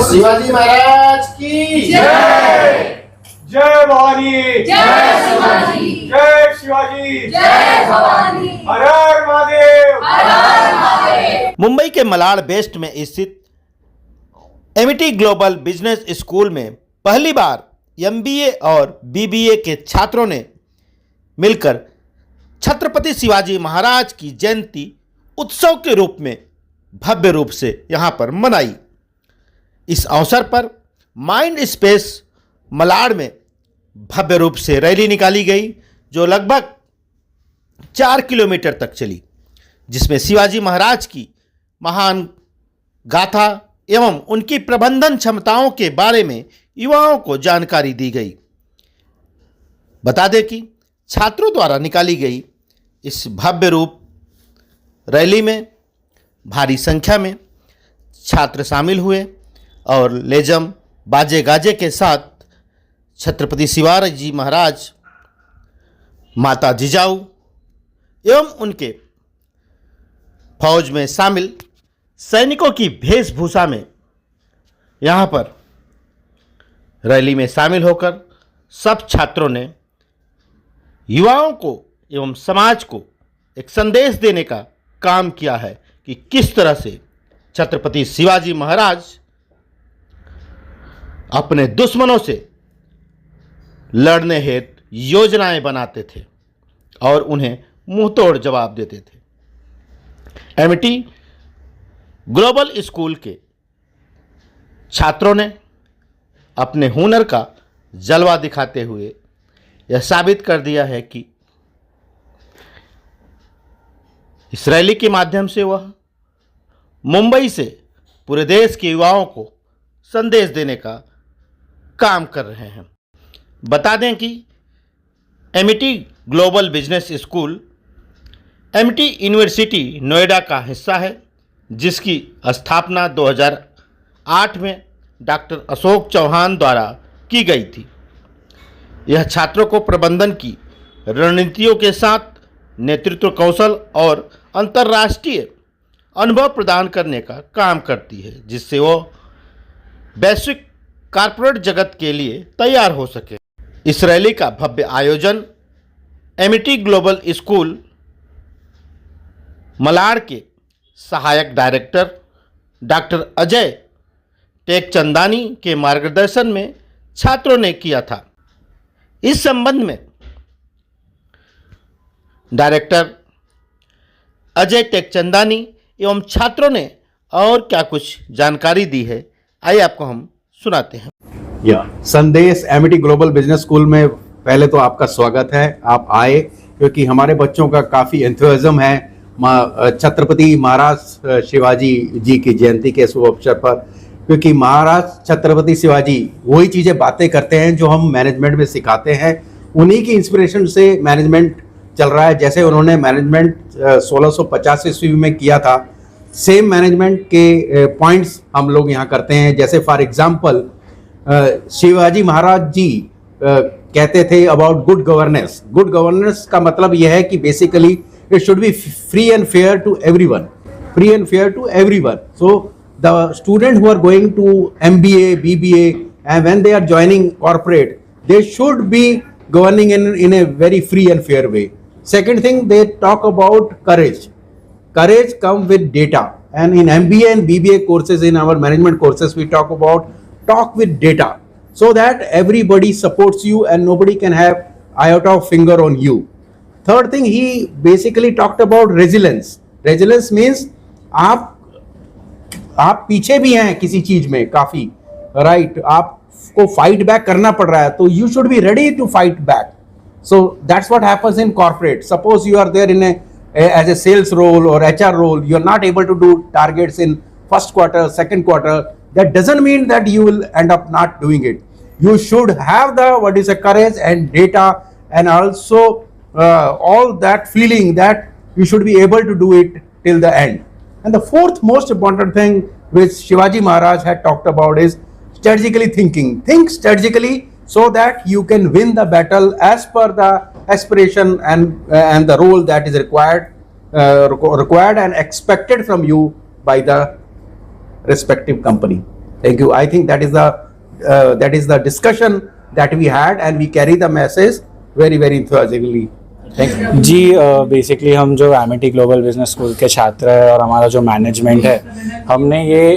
शिवाजी महाराज की जय। जय भवानी, जय शिवाजी, जय शिवाजी, जय भवानी, हर हर महादेव। हर हर महादेव। मुंबई के मलाड वेस्ट में स्थित एमिटी ग्लोबल बिजनेस स्कूल में पहली बार एमबीए और बीबीए के छात्रों ने मिलकर छत्रपति शिवाजी महाराज की जयंती उत्सव के रूप में भव्य रूप से यहाँ पर मनाई। इस अवसर पर माइंड स्पेस मलाड में भव्य रूप से रैली निकाली गई जो लगभग 4 किलोमीटर तक चली, जिसमें शिवाजी महाराज की महान गाथा एवं उनकी प्रबंधन क्षमताओं के बारे में युवाओं को जानकारी दी गई। बता दें कि छात्रों द्वारा निकाली गई इस भव्य रूप रैली में भारी संख्या में छात्र शामिल हुए और लेजम बाजे गाजे के साथ छत्रपति शिवाजी महाराज, माता जिजाऊ एवं उनके फौज में शामिल सैनिकों की वेशभूषा में यहाँ पर रैली में शामिल होकर सब छात्रों ने युवाओं को एवं समाज को एक संदेश देने का काम किया है कि किस तरह से छत्रपति शिवाजी महाराज अपने दुश्मनों से लड़ने हेतु योजनाएं बनाते थे और उन्हें मुंहतोड़ जवाब देते थे। एमिटी ग्लोबल स्कूल के छात्रों ने अपने हुनर का जलवा दिखाते हुए यह साबित कर दिया है कि इस रैली के माध्यम से वह मुंबई से पूरे देश के युवाओं को संदेश देने का काम कर रहे हैं। बता दें कि Amity global business school Amity university Noida का हिस्सा है, जिसकी स्थापना 2008 में डॉक्टर अशोक चौहान द्वारा की गई थी। यह छात्रों को प्रबंधन की रणनीतियों के साथ नेतृत्व कौशल और अंतर्राष्ट्रीय अनुभव प्रदान करने का काम करती है, जिससे वो वैश्विक कॉर्पोरेट जगत के लिए तैयार हो सके। इस रैली का भव्य आयोजन एमिटी ग्लोबल स्कूल मलाड के सहायक डायरेक्टर डॉक्टर अजय टेकचंदानी के मार्गदर्शन में छात्रों ने किया था। इस संबंध में डायरेक्टर अजय टेकचंदानी एवं छात्रों ने और क्या कुछ जानकारी दी है, आइए आपको हम सुनाते हैं। संदेश एमिटी ग्लोबल बिजनेस स्कूल में पहले तो आपका स्वागत है। आप आए क्योंकि हमारे बच्चों का काफ़ी एंथुसिज्म है छत्रपति महाराज शिवाजी जी की जयंती के शुभ अवसर पर, क्योंकि महाराज छत्रपति शिवाजी वही चीज़ें बातें करते हैं जो हम मैनेजमेंट में सिखाते हैं। उन्हीं की इंस्पिरेशन से मैनेजमेंट चल रहा है। जैसे उन्होंने मैनेजमेंट 1650 ईस्वी में किया था, सेम मैनेजमेंट के पॉइंट्स हम लोग यहाँ करते हैं। जैसे फॉर एग्जांपल शिवाजी महाराज जी कहते थे about good governance. Good governance का मतलब यह है कि basically it should be free and fair to everyone, free and fair to everyone. So the student who are going to MBA, BBA and when they are joining corporate, they should be governing in a very free and fair way. Second thing, they talk about courage. Courage comes with data, and in MBA and BBA courses, in our management courses, we talk about talk with data, so that everybody supports you and nobody can have iota of finger on you. Third thing, he basically talked about resilience. Resilience means आप पीछे भी हैं किसी चीज में काफी, right, आपको fight back करना पड़ रहा है, तो you should be ready to fight back. So that's what happens in corporate. Suppose you are there in as a sales role or HR role, you are not able to do targets in first quarter, second quarter. That doesn't mean that you will end up not doing it. You should have the courage and data, and also all that feeling that you should be able to do it till the end. And the fourth most important thing which Shivaji Maharaj had talked about is strategically thinking. Think strategically so that you can win the battle as per the aspiration and the role that is required and expected from you by the respective company. Thank you. I think that is the discussion that we had, and we carry the message very enthusiastically. Thank you. जी basically हम जो Amity global business school के छात्र हैं और हमारा जो management है, हमने ये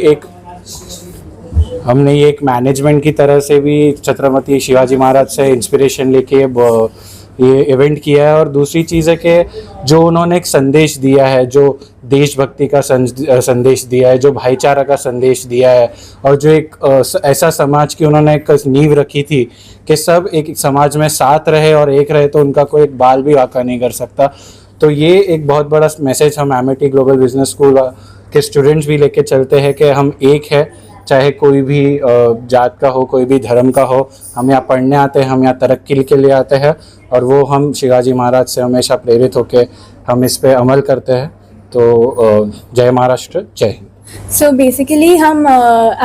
एक मैनेजमेंट की तरह से भी छत्रपति शिवाजी महाराज से इंस्पिरेशन लेके ये इवेंट किया है। और दूसरी चीज़ है कि जो उन्होंने एक संदेश दिया है, जो देशभक्ति का संदेश दिया है, जो भाईचारा का संदेश दिया है, और जो एक ऐसा समाज की उन्होंने एक नींव रखी थी कि सब एक समाज में साथ रहे और एक रहे, तो उनका कोई एक बाल भी वाक़ा नहीं कर सकता। तो ये एक बहुत बड़ा मैसेज हम एमिटी ग्लोबल बिजनेस स्कूल के स्टूडेंट्स भी लेके चलते हैं कि हम एक है, चाहे कोई भी जात का हो, कोई भी धर्म का हो। हम यहाँ पढ़ने आते हैं, हम यहाँ तरक्की के लिए आते हैं, और वो हम शिवाजी महाराज से हमेशा प्रेरित होकर हम इस पे अमल करते हैं। तो जय महाराष्ट्र, जय हिंद। सो बेसिकली हम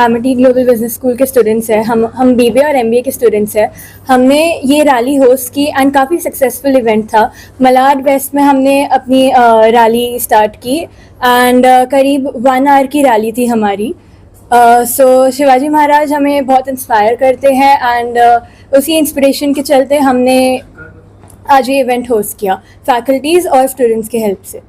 एमिटी ग्लोबल बिजनेस स्कूल के स्टूडेंट्स हैं। हम बीबीए और एमबीए के स्टूडेंट्स हैं। हमने ये रैली होस्ट की एंड काफ़ी सक्सेसफुल इवेंट था। मलाड वेस्ट में हमने अपनी रैली स्टार्ट की एंड करीब 1 आवर की रैली थी हमारी। सो शिवाजी महाराज हमें बहुत इंस्पायर करते हैं एंड उसी इंस्पिरेशन के चलते हमने आज ये इवेंट होस्ट किया फैकल्टीज़ और स्टूडेंट्स की हेल्प से।